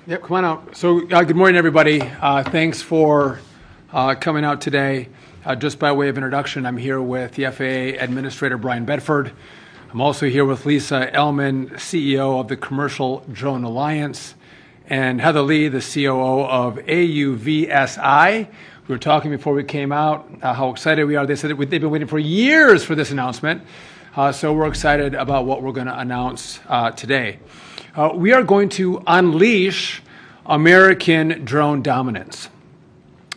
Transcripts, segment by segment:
Yep, come on out. So good morning, everybody. Thanks for coming out today. Just by way of introduction, I'm here with the FAA Administrator Brian Bedford. I'm also here with Lisa Ellman, CEO of the Commercial Drone Alliance, and Heather Lee, the COO of AUVSI. We were talking before we came out how excited we are. They said that they've been waiting for years for this announcement, so we're excited about what we're going to announce today. We are going to unleash American drone dominance.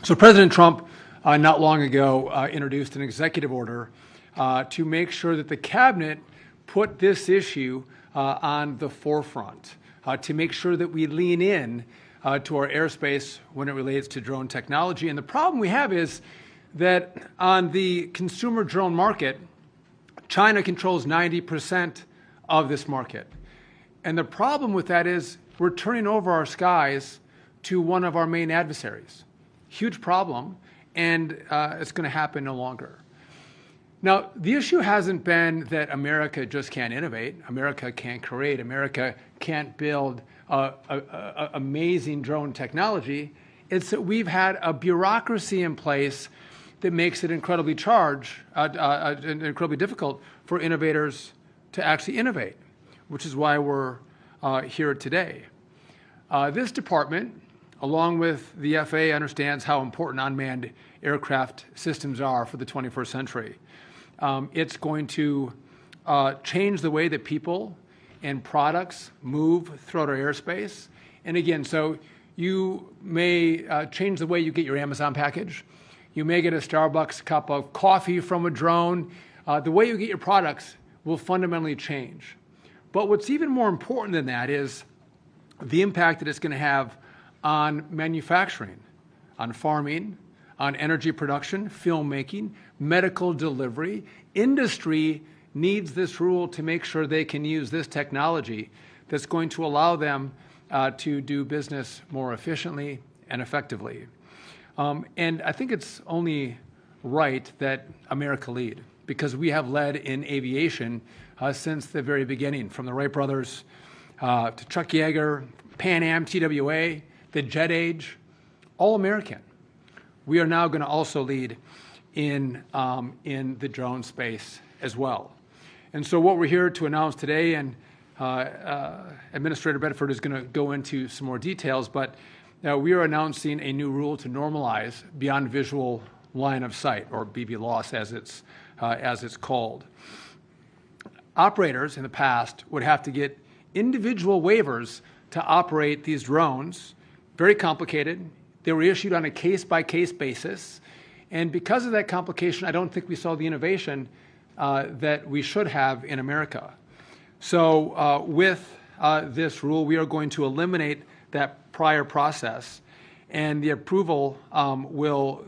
So President Trump, not long ago, introduced an executive order to make sure that the cabinet put this issue on the forefront, to make sure that we lean in to our airspace when it relates to drone technology. And the problem we have is that on the consumer drone market, China controls 90% of this market. And the problem with that is we're turning over our skies to one of our main adversaries. Huge problem, and it's going to happen no longer. Now, the issue hasn't been that America just can't innovate, America can't create, America can't build amazing drone technology. It's that we've had a bureaucracy in place that makes it incredibly difficult for innovators to actually innovate, which is why we're here today. This department, along with the FAA, understands how important unmanned aircraft systems are for the 21st century. It's going to change the way that people and products move throughout our airspace. And again, so you may change the way you get your Amazon package. You may get a Starbucks cup of coffee from a drone. The way you get your products will fundamentally change. But what's even more important than that is the impact that it's going to have on manufacturing, on farming, on energy production, filmmaking, medical delivery. Industry needs this rule to make sure they can use this technology that's going to allow them to do business more efficiently and effectively. And I think it's only right that America lead, because we have led in aviation since the very beginning, from the Wright brothers to Chuck Yeager, Pan Am, TWA, the jet age, all American. We are now going to also lead in the drone space as well. And so what we're here to announce today, and Administrator Bedford is going to go into some more details, but we are announcing a new rule to normalize beyond visual line of sight, or BVLOS as it's called. Operators in the past would have to get individual waivers to operate these drones. Very complicated. They were issued on a case-by-case basis. And because of that complication, I don't think we saw the innovation that we should have in America. So with this rule, we are going to eliminate that prior process, and the approval will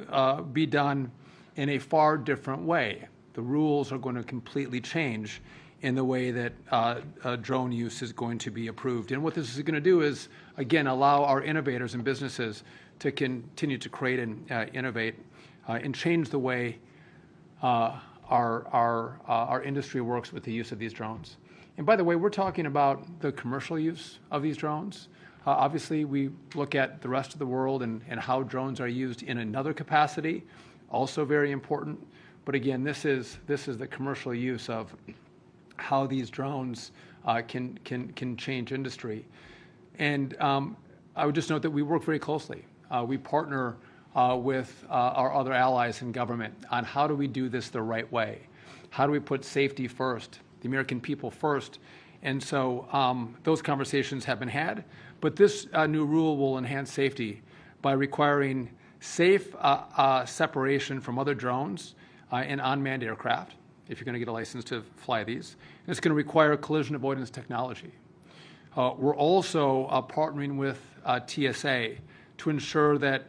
be done in a far different way. The rules are going to completely change in the way that drone use is going to be approved. And what this is going to do is, again, allow our innovators and businesses to continue to create and innovate and change the way our industry works with the use of these drones. And by the way, we're talking about the commercial use of these drones. Obviously, we look at the rest of the world and how drones are used in another capacity, also very important. But again, this is the commercial use of how these drones can change industry. And I would just note that we work very closely. We partner with our other allies in government on how do we do this the right way? How do we put safety first, the American people first? And so those conversations have been had, but this new rule will enhance safety by requiring safe separation from other drones and unmanned aircraft, if you're going to get a license to fly these. And it's going to require collision avoidance technology. We're also partnering with TSA to ensure that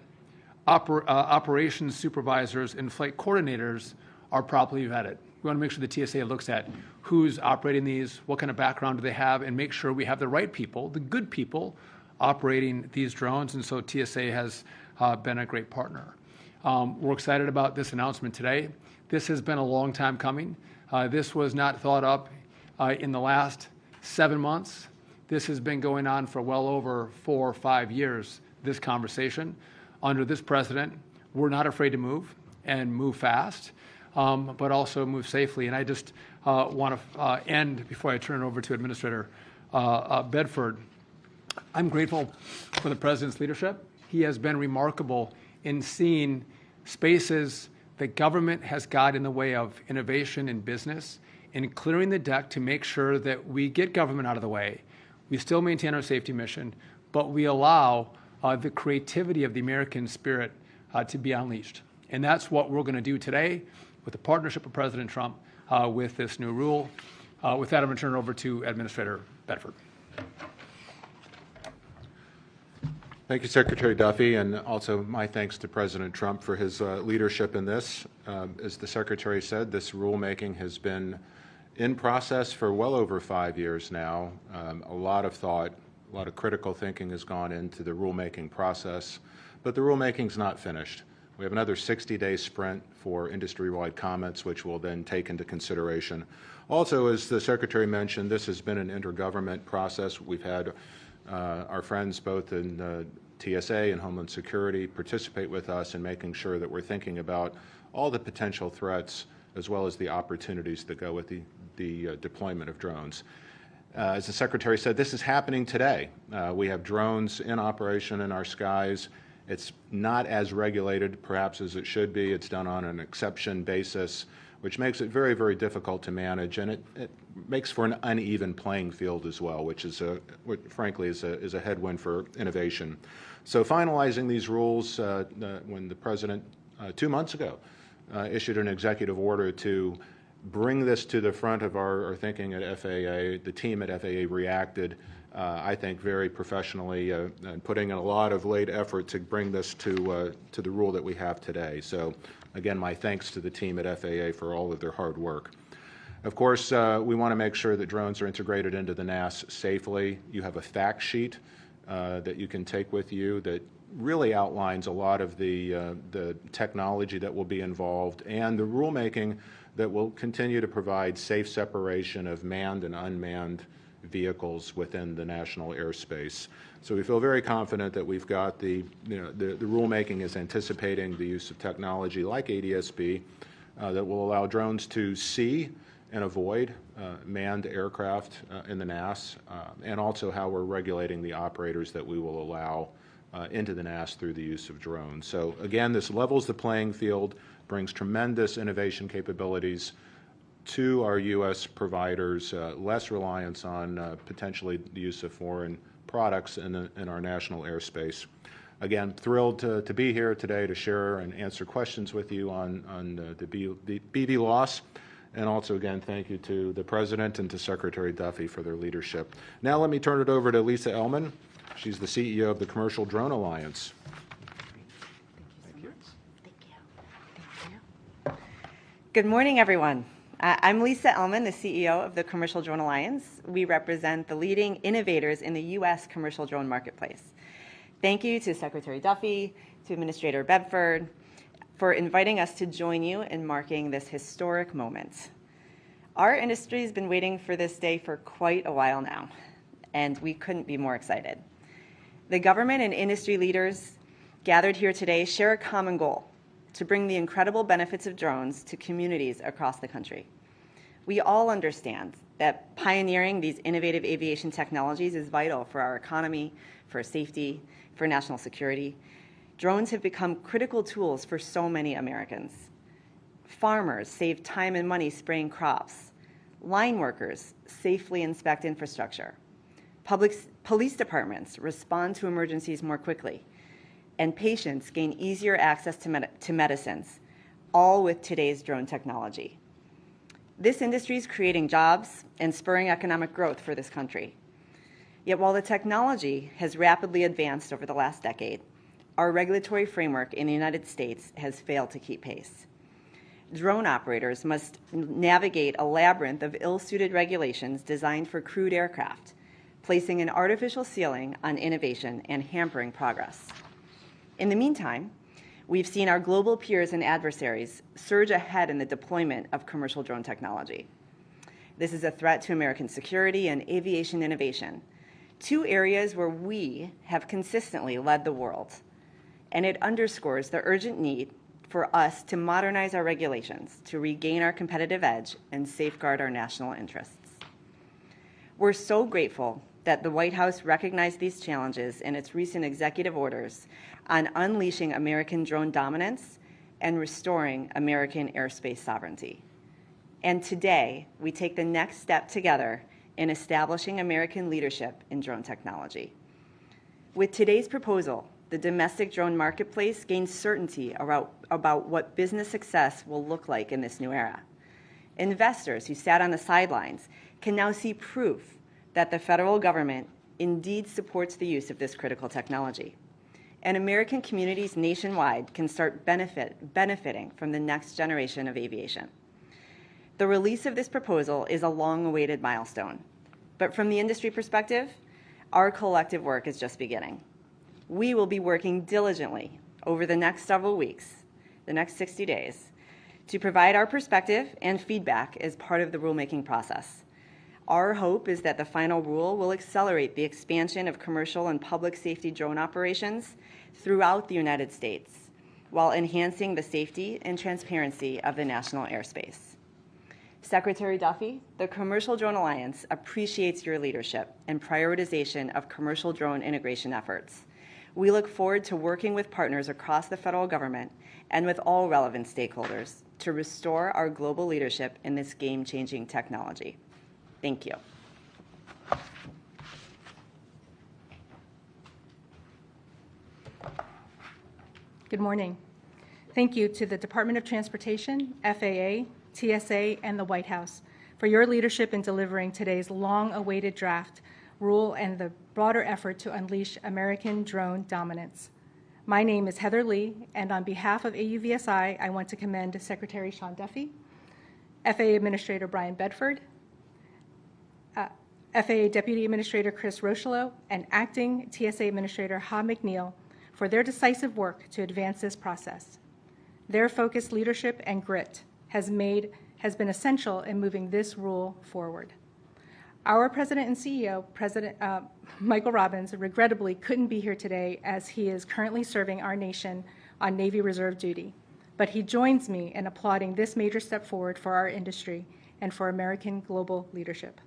operations supervisors and flight coordinators are properly vetted. We want to make sure the TSA looks at who's operating these, what kind of background do they have, and make sure we have the right people, the good people, operating these drones. And so TSA has been a great partner. We're excited about this announcement today. This has been a long time coming. This was not thought up in the last 7 months. This has been going on for well over 4 or 5 years, this conversation. Under this president, we're not afraid to move and move fast, but also move safely. And I just want to end, before I turn it over to Administrator Bedford, I'm grateful for the president's leadership. He has been remarkable in seeing spaces that government has got in the way of innovation and business, and clearing the deck to make sure that we get government out of the way. We still maintain our safety mission, but we allow the creativity of the American spirit to be unleashed. And that's what we're going to do today with the partnership of President Trump with this new rule. With that, I'm going to turn it over to Administrator Bedford. Thank you, Secretary Duffy, and also my thanks to President Trump for his leadership in this. As the Secretary said, this rulemaking has been in process for well over 5 years now. A lot of thought, a lot of critical thinking has gone into the rulemaking process, but the rulemaking's not finished. We have another 60-day sprint for industry-wide comments, which we'll then take into consideration. Also, as the Secretary mentioned, this has been an intergovernment process. We've had our friends both in TSA and Homeland Security participate with us in making sure that we're thinking about all the potential threats as well as the opportunities that go with the deployment of drones. As the Secretary said, this is happening today. We have drones in operation in our skies. It's not as regulated, perhaps, as it should be. It's done on an exception basis, which makes it very, very difficult to manage, and it makes for an uneven playing field as well, which is, frankly, is a headwind for innovation. So finalizing these rules, when the President 2 months ago issued an executive order to bring this to the front of our thinking at FAA, the team at FAA reacted, I think, very professionally, and putting in a lot of late effort to bring this to the rule that we have today. So, again, my thanks to the team at FAA for all of their hard work. Of course, we want to make sure that drones are integrated into the NAS safely. You have a fact sheet that you can take with you that really outlines a lot of the technology that will be involved and the rulemaking that will continue to provide safe separation of manned and unmanned vehicles within the national airspace. So we feel very confident that we've got the rulemaking is anticipating the use of technology like ADS-B that will allow drones to see and avoid manned aircraft in the NAS, and also how we're regulating the operators that we will allow into the NAS through the use of drones. So again, this levels the playing field, brings tremendous innovation capabilities to our U.S. providers, less reliance on potentially the use of foreign products in our national airspace. Again, thrilled to be here today to share and answer questions with you on the BV loss. And also, again, thank you to the President and to Secretary Duffy for their leadership. Now let me turn it over to Lisa Ellman. She's the CEO of the Commercial Drone Alliance. Thank you. Good morning, everyone. I'm Lisa Ellman, the CEO of the Commercial Drone Alliance. We represent the leading innovators in the U.S. commercial drone marketplace. Thank you to Secretary Duffy, to Administrator Bedford, for inviting us to join you in marking this historic moment. Our industry has been waiting for this day for quite a while now, and we couldn't be more excited. The government and industry leaders gathered here today share a common goal: to bring the incredible benefits of drones to communities across the country. We all understand that pioneering these innovative aviation technologies is vital for our economy, for safety, for national security. Drones have become critical tools for so many Americans. Farmers save time and money spraying crops. Line workers safely inspect infrastructure. Police departments respond to emergencies more quickly. And patients gain easier access to medicines, all with today's drone technology. This industry is creating jobs and spurring economic growth for this country. Yet while the technology has rapidly advanced over the last decade, our regulatory framework in the United States has failed to keep pace. Drone operators must navigate a labyrinth of ill-suited regulations designed for crewed aircraft, placing an artificial ceiling on innovation and hampering progress. In the meantime, we've seen our global peers and adversaries surge ahead in the deployment of commercial drone technology. This is a threat to American security and aviation innovation, two areas where we have consistently led the world, and it underscores the urgent need for us to modernize our regulations to regain our competitive edge and safeguard our national interests. We're so grateful that the White House recognized these challenges in its recent executive orders on unleashing American drone dominance and restoring American airspace sovereignty. And today, we take the next step together in establishing American leadership in drone technology. With today's proposal, the domestic drone marketplace gains certainty about what business success will look like in this new era. Investors who sat on the sidelines can now see proof that the federal government indeed supports the use of this critical technology. And American communities nationwide can start benefiting from the next generation of aviation. The release of this proposal is a long-awaited milestone, but from the industry perspective, our collective work is just beginning. We will be working diligently over the next several weeks, the next 60 days, to provide our perspective and feedback as part of the rulemaking process. Our hope is that the final rule will accelerate the expansion of commercial and public safety drone operations throughout the United States, while enhancing the safety and transparency of the national airspace. Secretary Duffy, the Commercial Drone Alliance appreciates your leadership and prioritization of commercial drone integration efforts. We look forward to working with partners across the federal government and with all relevant stakeholders to restore our global leadership in this game-changing technology. Thank you. Good morning. Thank you to the Department of Transportation, FAA, TSA, and the White House for your leadership in delivering today's long-awaited draft rule and the broader effort to unleash American drone dominance. My name is Heather Lee, and on behalf of AUVSI, I want to commend Secretary Sean Duffy, FAA Administrator Brian Bedford, FAA Deputy Administrator Chris Rocheleau, and Acting TSA Administrator Ha McNeil for their decisive work to advance this process. Their focused leadership and grit has been essential in moving this rule forward. Our President and CEO, President Michael Robbins, regrettably couldn't be here today as he is currently serving our nation on Navy Reserve duty, but he joins me in applauding this major step forward for our industry and for American global leadership.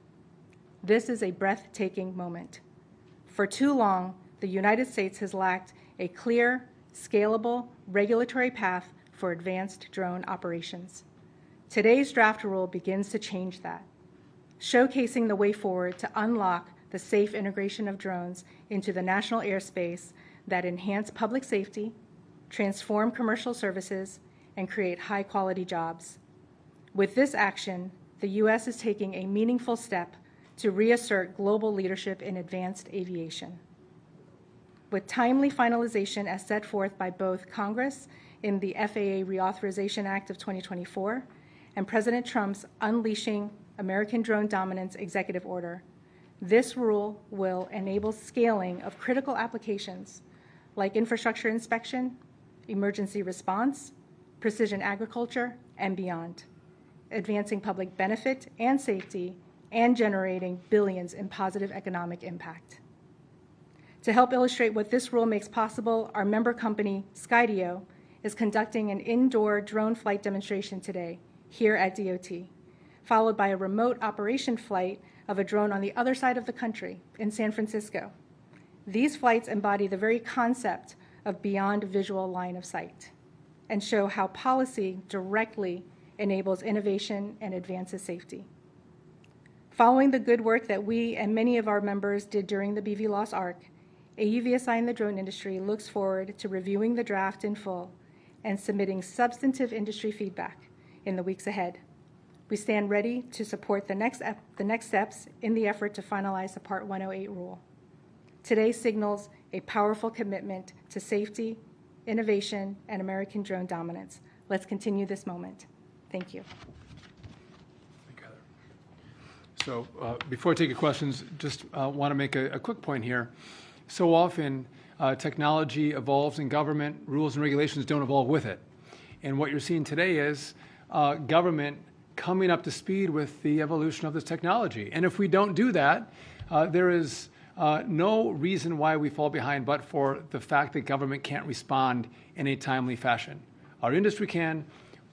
This is a breathtaking moment. For too long, the United States has lacked a clear, scalable, regulatory path for advanced drone operations. Today's draft rule begins to change that, showcasing the way forward to unlock the safe integration of drones into the national airspace that enhance public safety, transform commercial services, and create high-quality jobs. With this action, the U.S. is taking a meaningful step to reassert global leadership in advanced aviation. With timely finalization as set forth by both Congress in the FAA Reauthorization Act of 2024 and President Trump's Unleashing American Drone Dominance Executive Order, this rule will enable scaling of critical applications like infrastructure inspection, emergency response, precision agriculture, and beyond, advancing public benefit and safety and generating billions in positive economic impact. To help illustrate what this rule makes possible, our member company, Skydio, is conducting an indoor drone flight demonstration today here at DOT, followed by a remote operation flight of a drone on the other side of the country in San Francisco. These flights embody the very concept of beyond visual line of sight and show how policy directly enables innovation and advances safety. Following the good work that we and many of our members did during the BVLOS ARC, AUVSI and the drone industry looks forward to reviewing the draft in full and submitting substantive industry feedback in the weeks ahead. We stand ready to support the next steps in the effort to finalize the Part 108 rule. Today signals a powerful commitment to safety, innovation, and American drone dominance. Let's continue this moment. Thank you. Thank you, Heather. So before I take your questions, just want to make a quick point here. So often, technology evolves in government, rules and regulations don't evolve with it. And what you're seeing today is government coming up to speed with the evolution of this technology. And if we don't do that, there is no reason why we fall behind but for the fact that government can't respond in a timely fashion. Our industry can.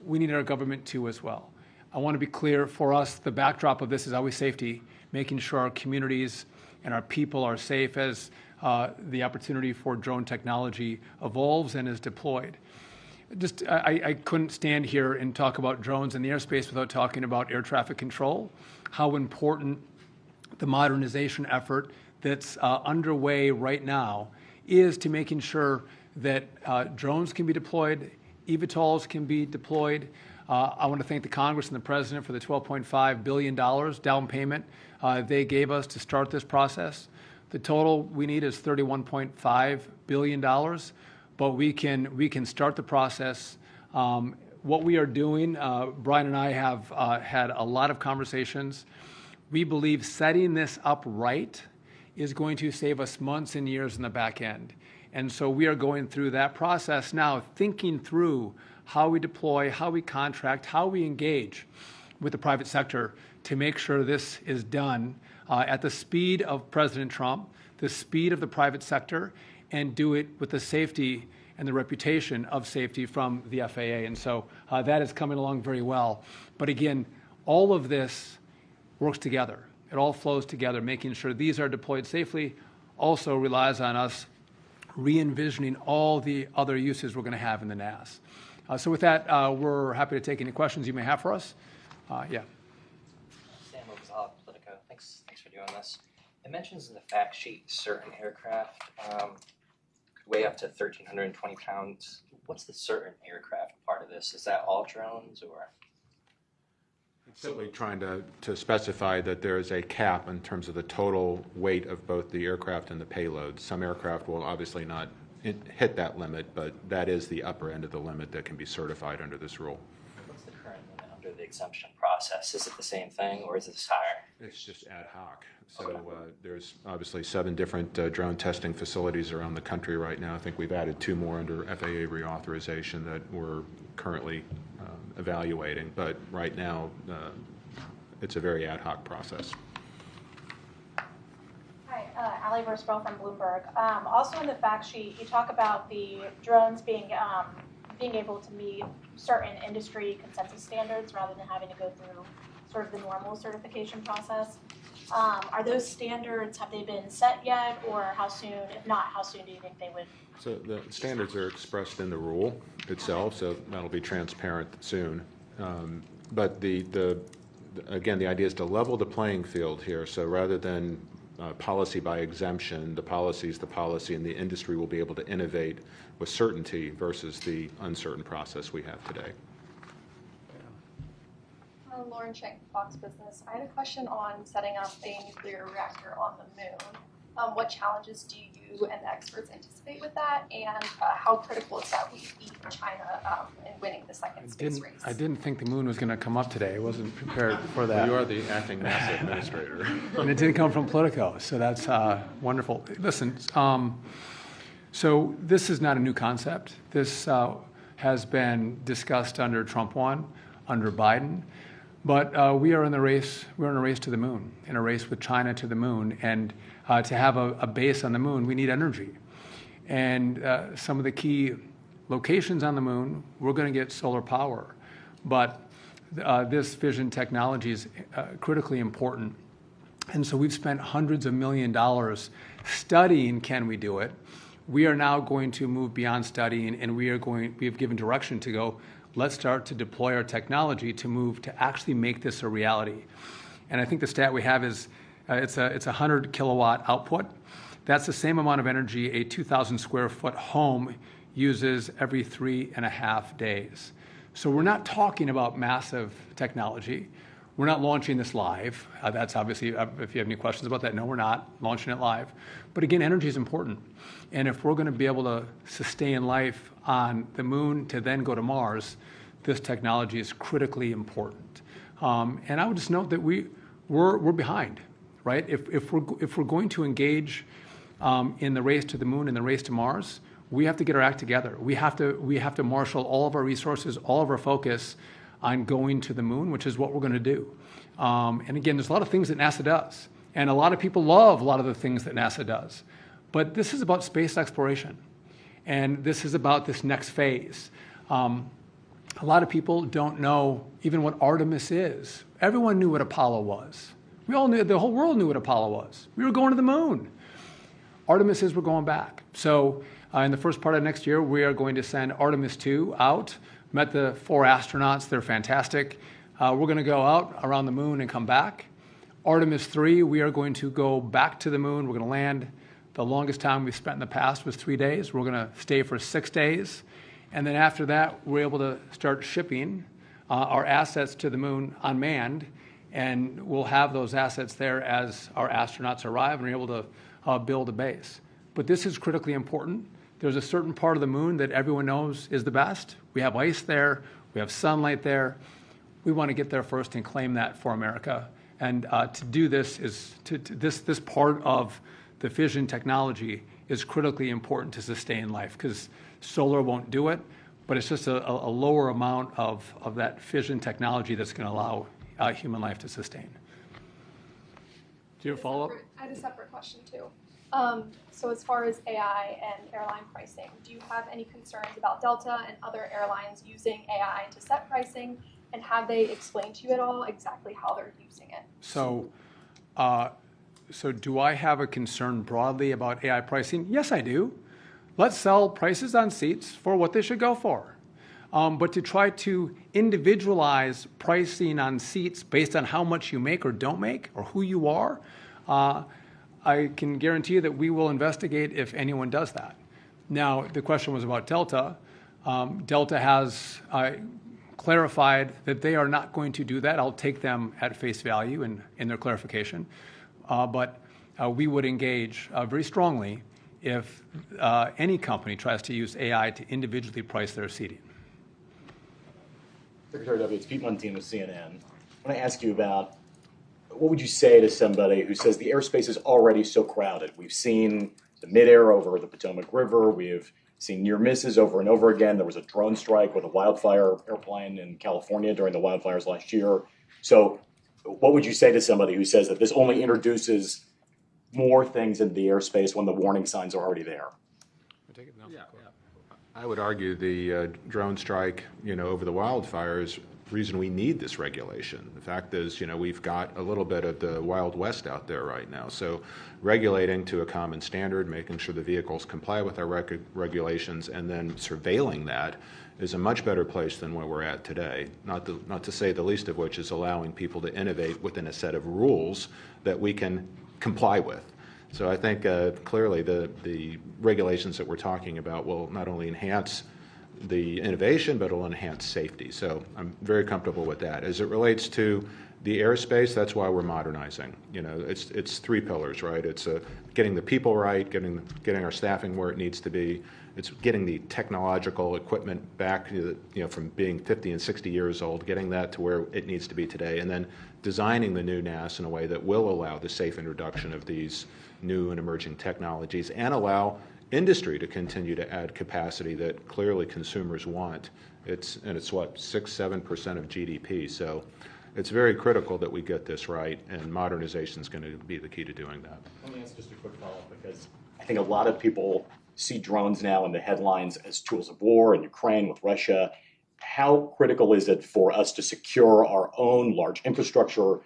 We need our government to as well. I want to be clear, for us, the backdrop of this is always safety, making sure our communities and our people are safe as the opportunity for drone technology evolves and is deployed. I couldn't stand here and talk about drones in the airspace without talking about air traffic control, how important the modernization effort that's underway right now is to making sure that drones can be deployed, eVTOLs can be deployed. I want to thank the Congress and the President for the $12.5 billion down payment they gave us to start this process. The total we need is $31.5 billion, but we can start the process. What we are doing, Brian and I have had a lot of conversations. We believe setting this up right is going to save us months and years in the back end. And so we are going through that process now, thinking through how we deploy, how we contract, how we engage with the private sector to make sure this is done at the speed of President Trump, the speed of the private sector, and do it with the safety and the reputation of safety from the FAA. And so that is coming along very well. But again, all of this works together. It all flows together. Making sure these are deployed safely also relies on us re-envisioning all the other uses we're going to have in the NAS. So with that, we're happy to take any questions you may have for us. Yeah. Politico. Thanks for doing this. It mentions in the fact sheet certain aircraft could weigh up to 1,320 pounds. What's the certain aircraft part of this? Is that all drones or? It's simply trying to specify that there is a cap in terms of the total weight of both the aircraft and the payload. Some aircraft will obviously not hit that limit, but that is the upper end of the limit that can be certified under this rule. What's the current limit under the exemption process? Is it the same thing or is it higher? It's just ad hoc. So there's obviously 7 different drone testing facilities around the country right now. I think we've added 2 more under FAA reauthorization that we're currently evaluating. But right now, it's a very ad hoc process. Hi, Allie Versprell from Bloomberg. Also in the fact sheet, you talk about the drones being able to meet certain industry consensus standards rather than having to go through sort of the normal certification process. Are those standards, have they been set yet, or how soon? If not, how soon do you think they would? So the standards are expressed in the rule itself, so that'll be transparent soon. But again, the idea is to level the playing field here. So rather than policy by exemption, the policy is the policy, and the industry will be able to innovate with certainty versus the uncertain process we have today. Lauren Shank, Fox Business. I had a question on setting up a nuclear reactor on the moon. What challenges do you and the experts anticipate with that, and how critical is that we beat China in winning the second space race? I didn't think the moon was going to come up today. I wasn't prepared for that. You are the acting NASA administrator. And it didn't come from Politico, so that's wonderful. Listen, so this is not a new concept. This has been discussed under Trump 1, under Biden. But we are in the race. We're in a race to the moon, in a race with China to the moon. And to have a base on the moon, we need energy. And some of the key locations on the moon, we're going to get solar power. But this fission technology is critically important. And so we've spent hundreds of millions of dollars studying, can we do it? We are now going to move beyond studying, and we have given direction to go, let's start to deploy our technology to move to actually make this a reality. And I think the stat we have is it's a 100 kilowatt output. That's the same amount of energy a 2,000 square foot home uses every 3.5 days. So we're not talking about massive technology. We're not launching this live. That's obviously, if you have any questions about that, no, we're not launching it live. But again, energy is important. And if we're going to be able to sustain life on the moon to then go to Mars, this technology is critically important. And I would just note that we're behind, right? If we're going to engage in the race to the moon and the race to Mars, we have to get our act together. We have to marshal all of our resources, all of our focus on going to the moon, which is what we're going to do. And again, there's a lot of things that NASA does. And a lot of people love a lot of the things that NASA does. But this is about space exploration. And this is about this next phase. A lot of people don't know even what Artemis is. Everyone knew what Apollo was. We all knew, the whole world knew what Apollo was. We were going to the moon. Artemis is we're going back. So in the first part of next year, we are going to send Artemis 2 out. Met the 4 astronauts. They're fantastic. We're going to go out around the moon and come back. Artemis 3, we are going to go back to the moon. We're going to land. The longest time we've spent in the past was 3 days. We're going to stay for 6 days. And then after that, we're able to start shipping our assets to the moon unmanned. And we'll have those assets there as our astronauts arrive and we're able to build a base. But this is critically important. There's a certain part of the moon that everyone knows is the best. We have ice there. We have sunlight there. We want to get there first and claim that for America. And to do this is this part of the fission technology is critically important to sustain life because solar won't do it, but it's just a lower amount of that fission technology that's going to allow human life to sustain. Do you have a follow-up? I had a separate question too. So as far as AI and airline pricing, do you have any concerns about Delta and other airlines using AI to set pricing? And have they explained to you at all exactly how they're using it? So do I have a concern broadly about AI pricing? Yes, I do. Let's sell prices on seats for what they should go for. But to try to individualize pricing on seats based on how much you make or don't make or who you are, I can guarantee you that we will investigate if anyone does that. Now, the question was about Delta. Delta has clarified that they are not going to do that. I'll take them at face value in their clarification. But we would engage very strongly if any company tries to use AI to individually price their seating. Secretary Duffy, it's Pete Montino with CNN. I want to ask you about what would you say to somebody who says the airspace is already so crowded? We've seen the midair over the Potomac River. We have seen near misses over and over again. There was a drone strike with a wildfire airplane in California during the wildfires last year. So what would you say to somebody who says that this only introduces more things into the airspace when the warning signs are already there? I would argue the drone strike, over the wildfires, reason we need this regulation. The fact is, we've got a little bit of the Wild West out there right now. So regulating to a common standard, making sure the vehicles comply with our regulations, and then surveilling that is a much better place than where we're at today. Not to say the least of which is allowing people to innovate within a set of rules that we can comply with. So I think clearly the regulations that we're talking about will not only enhance the innovation, but it'll enhance safety. So I'm very comfortable with that. As it relates to the airspace, that's why we're modernizing. It's 3 pillars, right? It's getting the people right, getting our staffing where it needs to be. It's getting the technological equipment back, from being 50 and 60 years old, getting that to where it needs to be today, and then designing the new NAS in a way that will allow the safe introduction of these new and emerging technologies and allow industry to continue to add capacity that clearly consumers want. It's what, 6-7% of GDP. So it's very critical that we get this right, and modernization is going to be the key to doing that. Let me ask just a quick follow-up, because I think a lot of people see drones now in the headlines as tools of war in Ukraine with Russia. How critical is it for us to secure our own large infrastructure,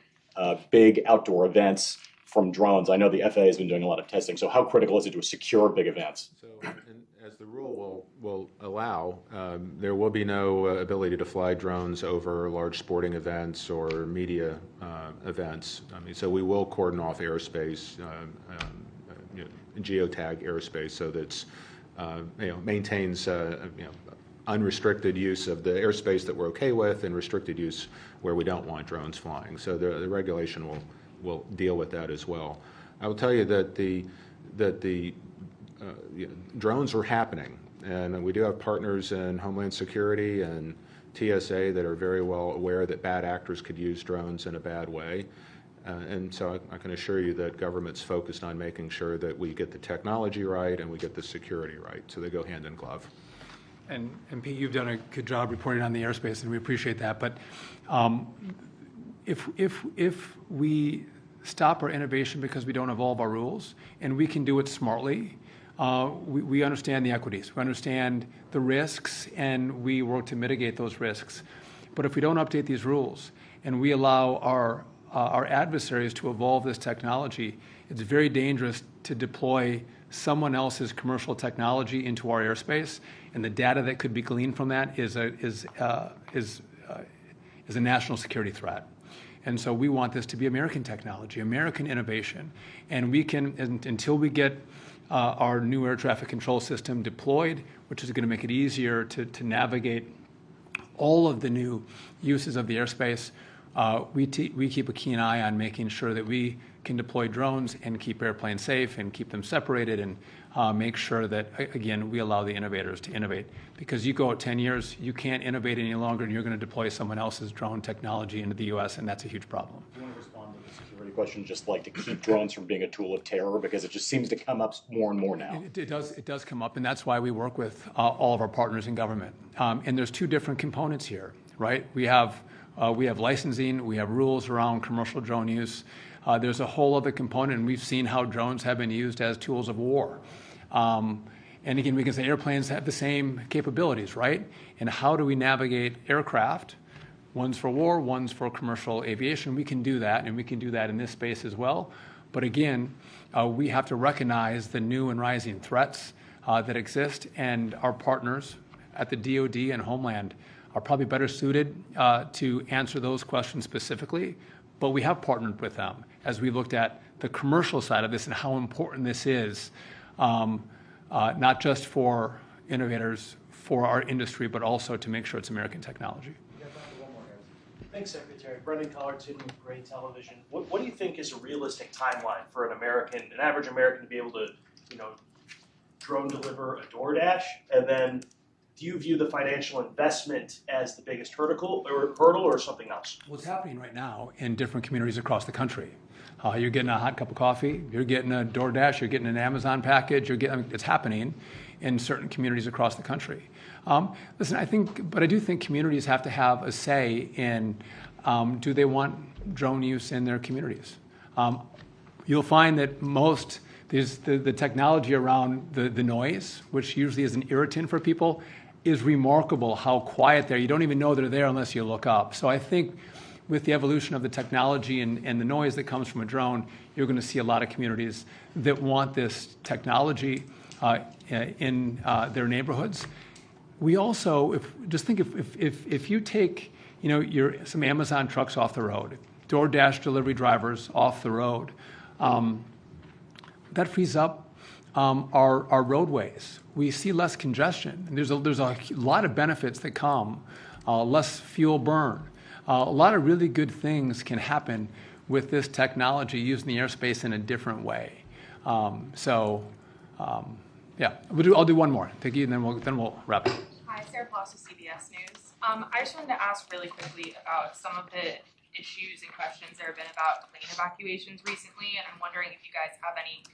big outdoor events from drones? I know the FAA has been doing a lot of testing, so how critical is it to secure big events? So, as the rule will allow, there will be no ability to fly drones over large sporting events or media events. So we will cordon off airspace, geotag airspace, so that maintains unrestricted use of the airspace that we're okay with, and restricted use where we don't want drones flying. So the regulation will deal with that as well. I will tell you that the drones are happening, and we do have partners in Homeland Security and TSA that are very well aware that bad actors could use drones in a bad way. And so I can assure you that government's focused on making sure that we get the technology right and we get the security right, so they go hand in glove. And Pete, you've done a good job reporting on the airspace, and we appreciate that. But if we stop our innovation because we don't evolve our rules, and we can do it smartly. We understand the equities, we understand the risks, and we work to mitigate those risks. But if we don't update these rules and we allow our adversaries to evolve this technology, it's very dangerous to deploy someone else's commercial technology into our airspace, and the data that could be gleaned from that is a national security threat. And so we want this to be American technology, American innovation, and we can, until we get our new air traffic control system deployed, which is going to make it easier to navigate all of the new uses of the airspace, we keep a keen eye on making sure that we can deploy drones and keep airplanes safe and keep them separated and make sure that, again, we allow the innovators to innovate. Because you go out 10 years, you can't innovate any longer, and you're going to deploy someone else's drone technology into the U.S., and that's a huge problem. Do you want to respond to the security question, just like to keep drones from being a tool of terror? Because it just seems to come up more and more now. It does come up, and that's why we work with all of our partners in government. And there's two different components here, right? We have licensing, we have rules around commercial drone use. There's a whole other component, and we've seen how drones have been used as tools of war. And again, we can say airplanes have the same capabilities, right? And how do we navigate aircraft? One's for war, one's for commercial aviation. We can do that, and we can do that in this space as well. But again, we have to recognize the new and rising threats that exist, and our partners at the DoD and Homeland are probably better suited to answer those questions specifically. But we have partnered with them as we looked at the commercial side of this and how important this is, not just for innovators, for our industry, but also to make sure it's American technology. Thanks, Secretary. Brendan Collerton with Gray Television. What do you think is a realistic timeline for an average American, to be able to, drone deliver a DoorDash? And then, do you view the financial investment as the biggest hurdle or something else? What's happening right now in different communities across the country? You're getting a hot cup of coffee, you're getting a DoorDash, you're getting an Amazon package, it's happening in certain communities across the country. Listen, I do think communities have to have a say in do they want drone use in their communities. You'll find that the technology around the noise, which usually is an irritant for people, is remarkable how quiet they are. You don't even know they're there unless you look up. So I think with the evolution of the technology and the noise that comes from a drone, you're going to see a lot of communities that want this technology in their neighborhoods. We also, if you take some Amazon trucks off the road, DoorDash delivery drivers off the road, that frees up our roadways. We see less congestion. And there's a lot of benefits that come, less fuel burn. A lot of really good things can happen with this technology using the airspace in a different way. Yeah, I'll do one more. Thank you, and then we'll wrap it. Hi, Sarah Ploss with CBS News. I just wanted to ask really quickly about some of the issues and questions there have been about plane evacuations recently, and I'm wondering if you guys have any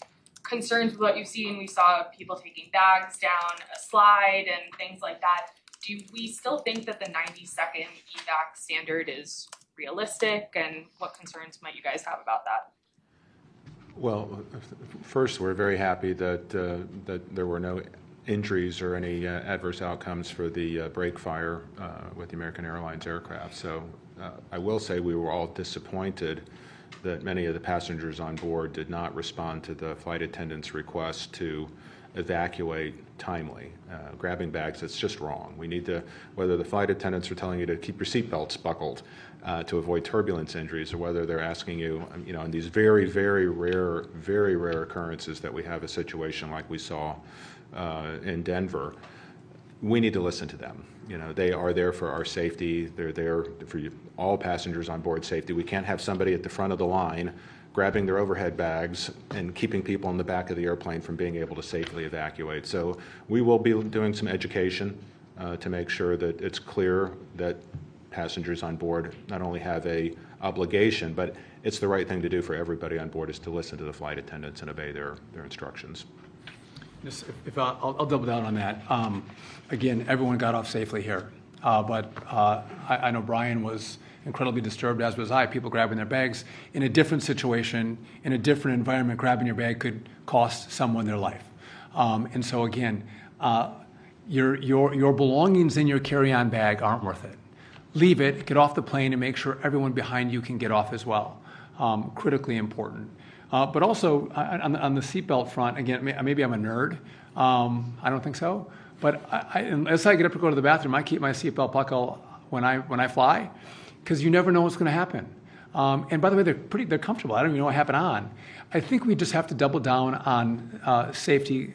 concerns with what you've seen. We saw people taking bags down a slide and things like that. Do we still think that the 90-second evac standard is realistic, and what concerns might you guys have about that? Well, first, we're very happy that there were no injuries or any adverse outcomes for the break fire with the American Airlines aircraft. So I will say we were all disappointed that many of the passengers on board did not respond to the flight attendant's request to evacuate timely. Grabbing bags, it's just wrong. We need to, whether the flight attendants are telling you to keep your seatbelts buckled to avoid turbulence injuries, or whether they're asking you, in these very, very rare occurrences that we have a situation like we saw in Denver, we need to listen to them. They are there for our safety. They're there for all passengers on board safety. We can't have somebody at the front of the line grabbing their overhead bags and keeping people in the back of the airplane from being able to safely evacuate. So we will be doing some education to make sure that it's clear that passengers on board not only have a obligation, but it's the right thing to do for everybody on board is to listen to the flight attendants and obey their instructions. I'll double down on that. Again, everyone got off safely here, but I know Brian was incredibly disturbed, as was I, people grabbing their bags. In a different situation, in a different environment, grabbing your bag could cost someone their life. And so again, your belongings in your carry-on bag aren't worth it. Leave it, get off the plane, and make sure everyone behind you can get off as well. Critically important. But also, on the seatbelt front, again, maybe I'm a nerd. I don't think so. But as I get up to go to the bathroom, I keep my seatbelt buckle when I fly, because you never know what's going to happen. And by the way, they're comfortable. I don't even know what happened on. I think we just have to double down on safety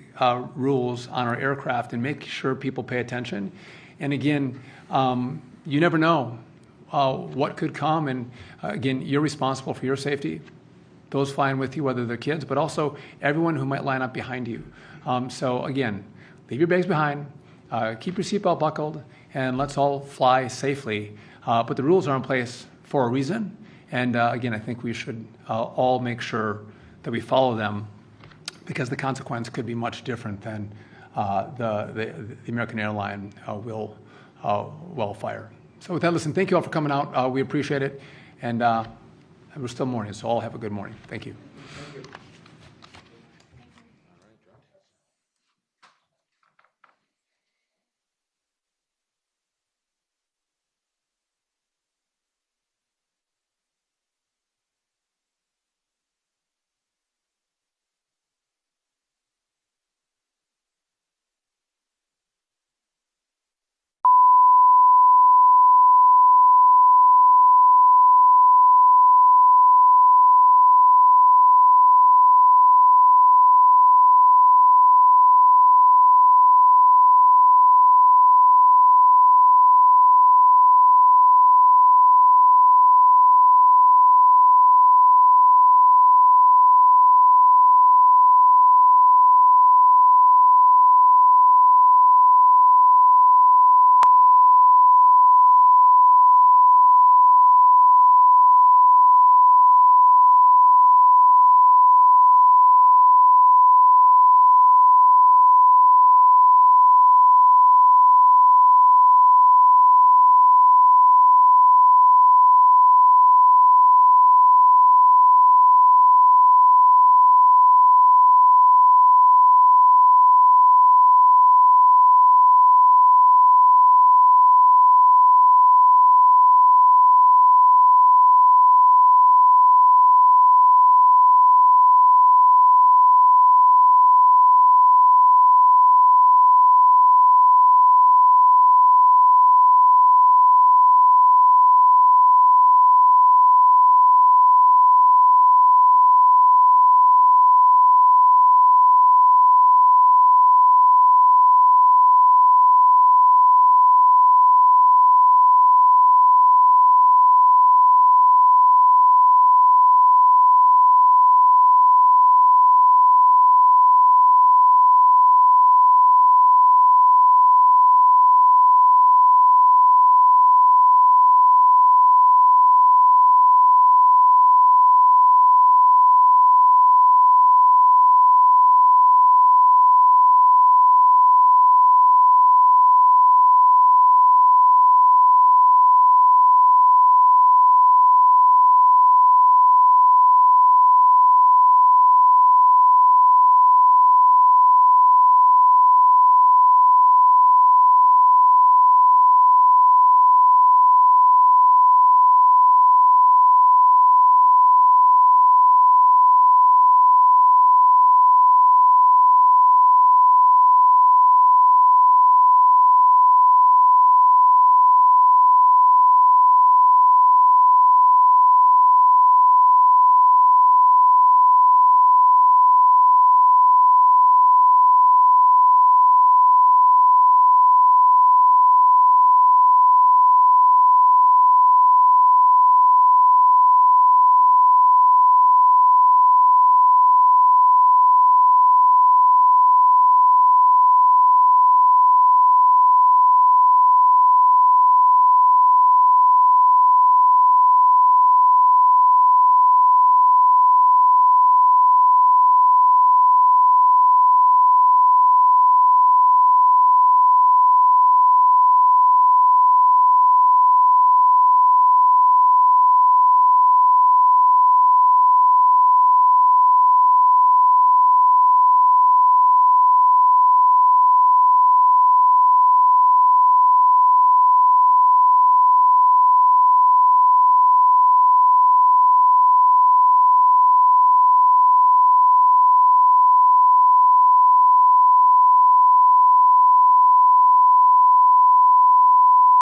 rules on our aircraft and make sure people pay attention. And again, you never know what could come. And again, you're responsible for your safety, those flying with you, whether they're kids, but also everyone who might line up behind you. So again, leave your bags behind, keep your seatbelt buckled, and let's all fly safely. But the rules are in place for a reason. And again, I think we should all make sure that we follow them, because the consequence could be much different than the American airline will fire. So with that, listen, thank you all for coming out. We appreciate it. And we're still morning, so all have a good morning. Thank you. Thank you.